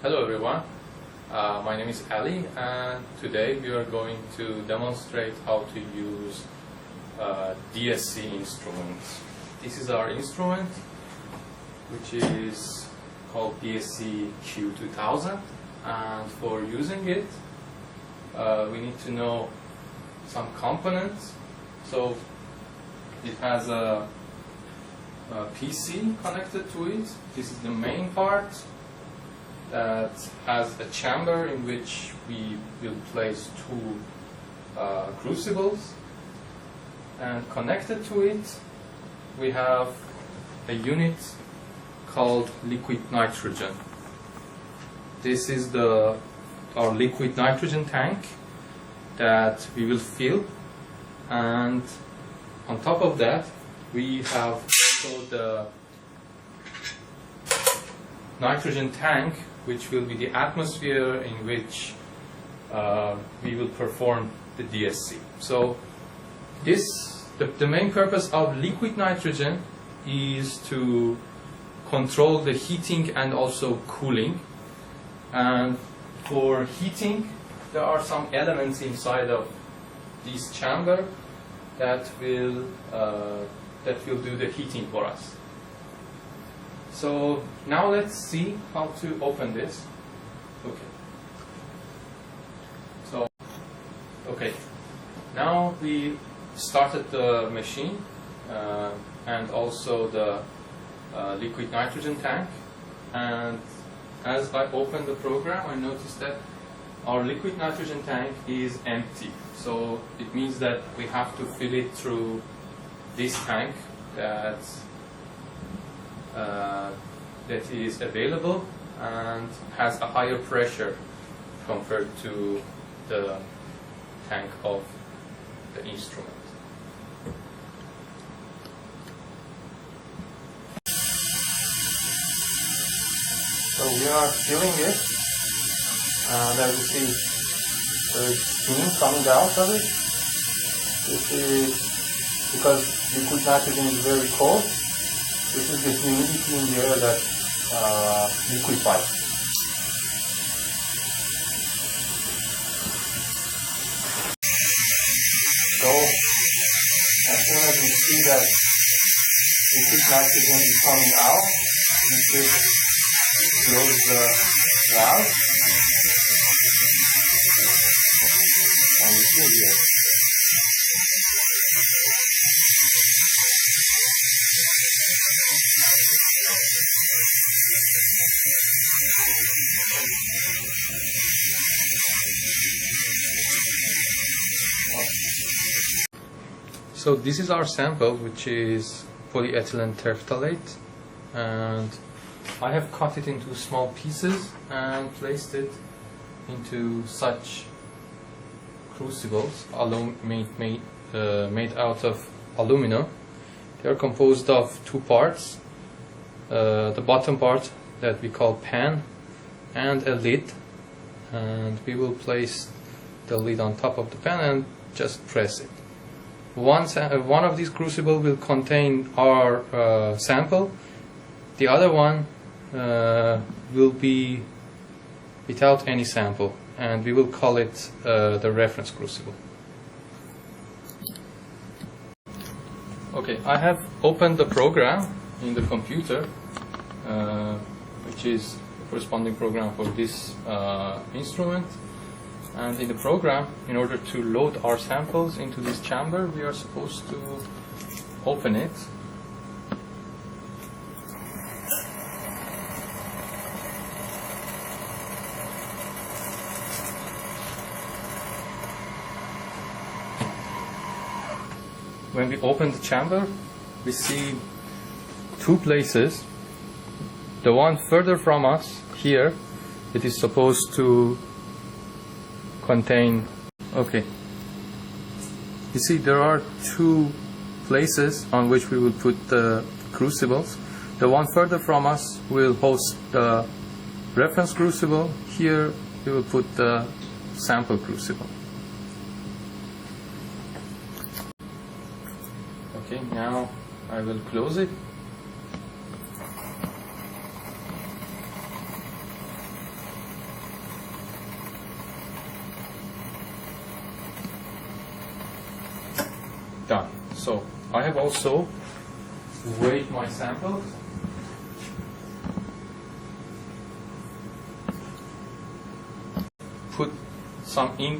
Hello everyone, my name is Ali and today we are going to demonstrate how to use DSC instruments. This is our instrument which is called DSC Q2000, and for using it we need to know some components. So it has a PC connected to it. This is the main part that has a chamber in which we will place two crucibles, and connected to it we have a unit called liquid nitrogen. This is our liquid nitrogen tank that we will fill, and on top of that we have also the nitrogen tank, which will be the atmosphere in which we will perform the DSC. So the main purpose of liquid nitrogen is to control the heating and also cooling. And for heating, there are some elements inside of this chamber that will do the heating for us. So now let's see how to open this. Okay. Now we started the machine and also the liquid nitrogen tank. And as I opened the program, I noticed that our liquid nitrogen tank is empty. So it means that we have to fill it through this tank that is available and has a higher pressure compared to the tank of the instrument. So we are filling it, and as you see there is steam coming out of it. This is because liquid nitrogen is very cold. This is the humidity in the air that liquefies. So as soon as we see that liquid nitrogen is coming out, we just close the valve and we fill it. So this is our sample, which is polyethylene terephthalate, and I have cut it into small pieces and placed it into such crucibles made out of aluminum. They are composed of two parts, the bottom part that we call pan and a lid, and we will place the lid on top of the pan and just press it. One of these crucibles will contain our sample, the other one will be without any sample, and we will call it the reference crucible. Okay, I have opened the program in the computer, which is the corresponding program for this instrument. And in the program, in order to load our samples into this chamber, we are supposed to open it. When we open the chamber, we see two places. The one further from us, here, it is supposed to contain. Okay, you see there are two places on which we will put the crucibles. The one further from us will host the reference crucible. Here we will put the sample crucible. Okay, now I will close it. done. So I have also weighed my samples.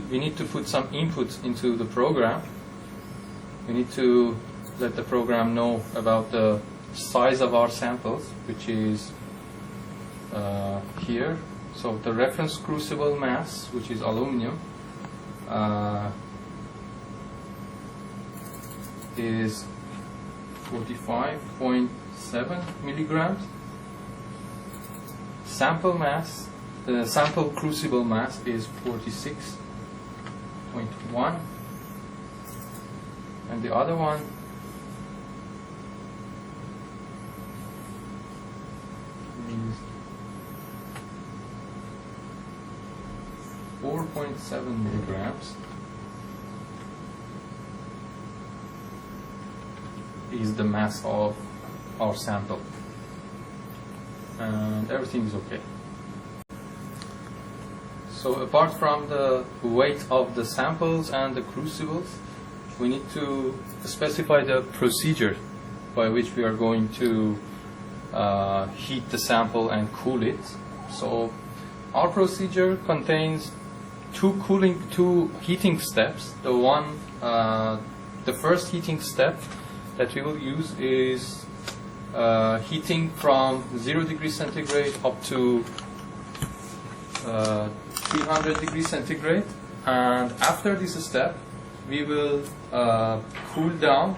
We need to put some inputs into the program. We need to let the program know about the size of our samples, which is here. So the reference crucible mass, which is aluminum, is 45.7 milligrams. Sample mass, the sample crucible mass is 46.1, and the other one is 4.7 milligrams. Is the mass of our sample, and everything is okay. So apart from the weight of the samples and the crucibles, we need to specify the procedure by which we are going to heat the sample and cool it. So our procedure contains two heating steps. The first heating step that we will use is heating from 0 degrees centigrade up to 300 degrees centigrade, and after this step we will cool down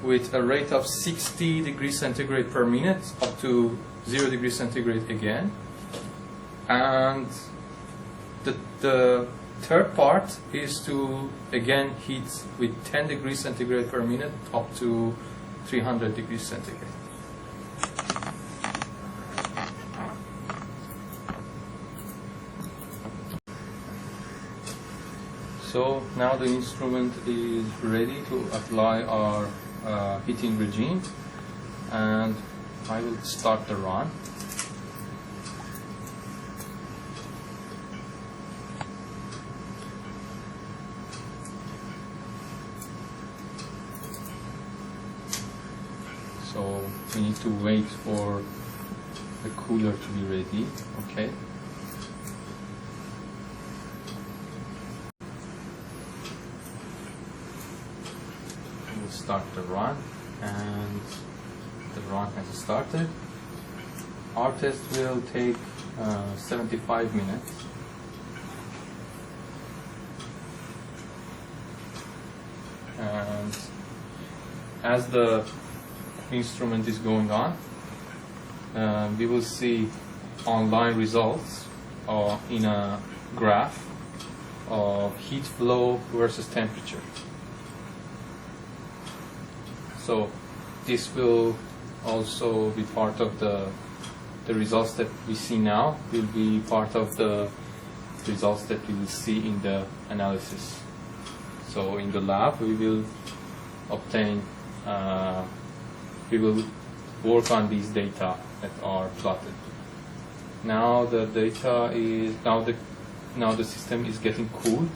with a rate of 60 degrees centigrade per minute up to 0 degrees centigrade again. And the third part is to again heat with 10 degrees centigrade per minute up to 300 degrees centigrade. So now the instrument is ready to apply our heating regime, and I will start the run. So we need to wait for the cooler to be ready. Okay. We'll start the run, and the run has started. Our test will take 75 minutes. And as the instrument is going on, we will see online results in a graph of heat flow versus temperature. So this will also be part of the results that we see now, will be part of the results that we will see in the analysis. So in the lab we will obtain we will work on these data that are plotted. Now the data is now the system is getting cooled.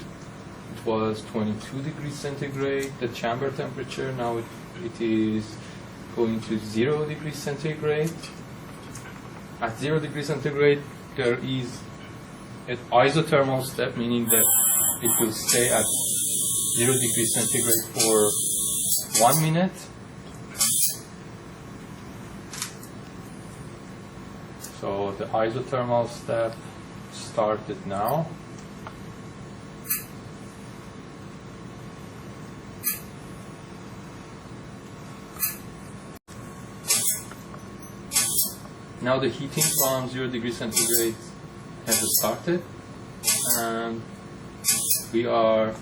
It was 22 degrees centigrade, the chamber temperature. Now it is going to 0 degrees centigrade. At 0 degrees centigrade, there is an isothermal step, meaning that it will stay at 0 degrees centigrade for 1 minute. So the isothermal step started now. Now the heating from 0 degrees centigrade has started, and we are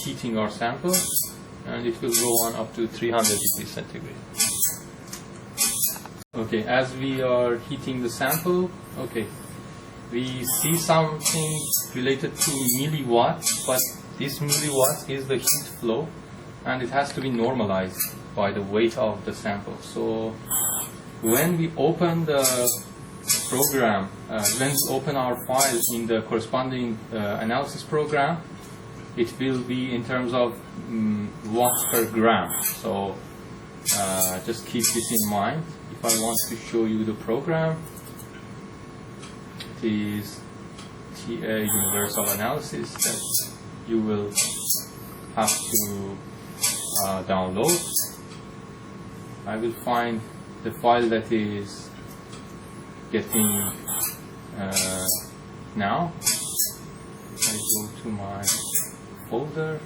heating our sample, and it will go on up to 300 degrees centigrade. Okay, as we are heating the sample, okay, we see something related to milliwatts, but this milliwatts is the heat flow, and it has to be normalized by the weight of the sample. So when we open the program, when we open our file in the corresponding analysis program, it will be in terms of watts per gram. So just keep this in mind. If I want to show you the program, it is TA universal analysis that you will have to download. I will find the file that is getting now. I go to my folder.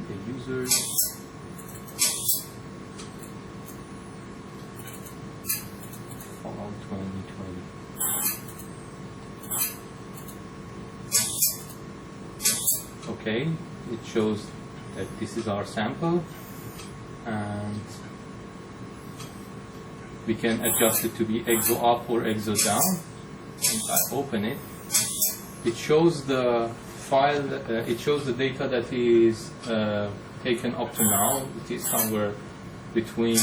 The users. Fall 2020. Okay, it shows that this is our sample, and we can adjust it to be exo up or exo down. If I open it, it shows the file, it shows the data that is taken up to now. It is somewhere between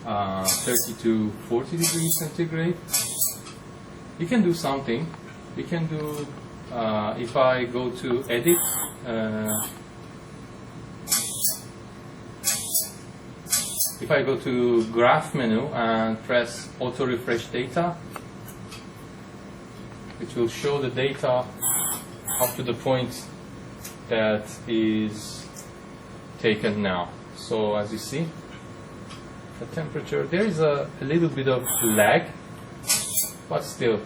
30 to 40 degrees centigrade. We can do something. We can do, if I go to edit, if I go to graph menu and press auto refresh data, it will show the data up to the point that is taken now. So as you see, the temperature, there is a little bit of lag, but still.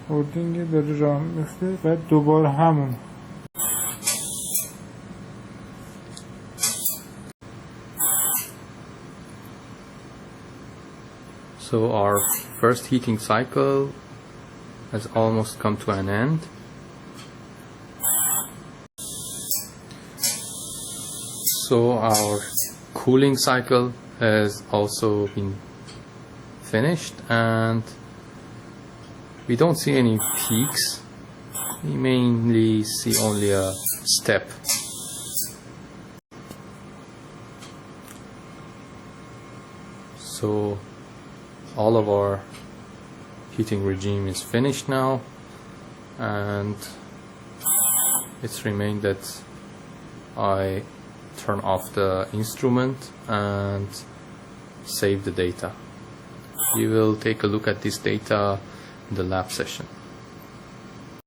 هولدینگ داره راه میفته و دوباره همون. So our first heating cycle has almost come to an end. So our cooling cycle has also been finished, and we don't see any peaks. We mainly see only a step. So all of our heating regime is finished now, and it's remained that I turn off the instrument and save the data. You will take a look at this data in the lab session.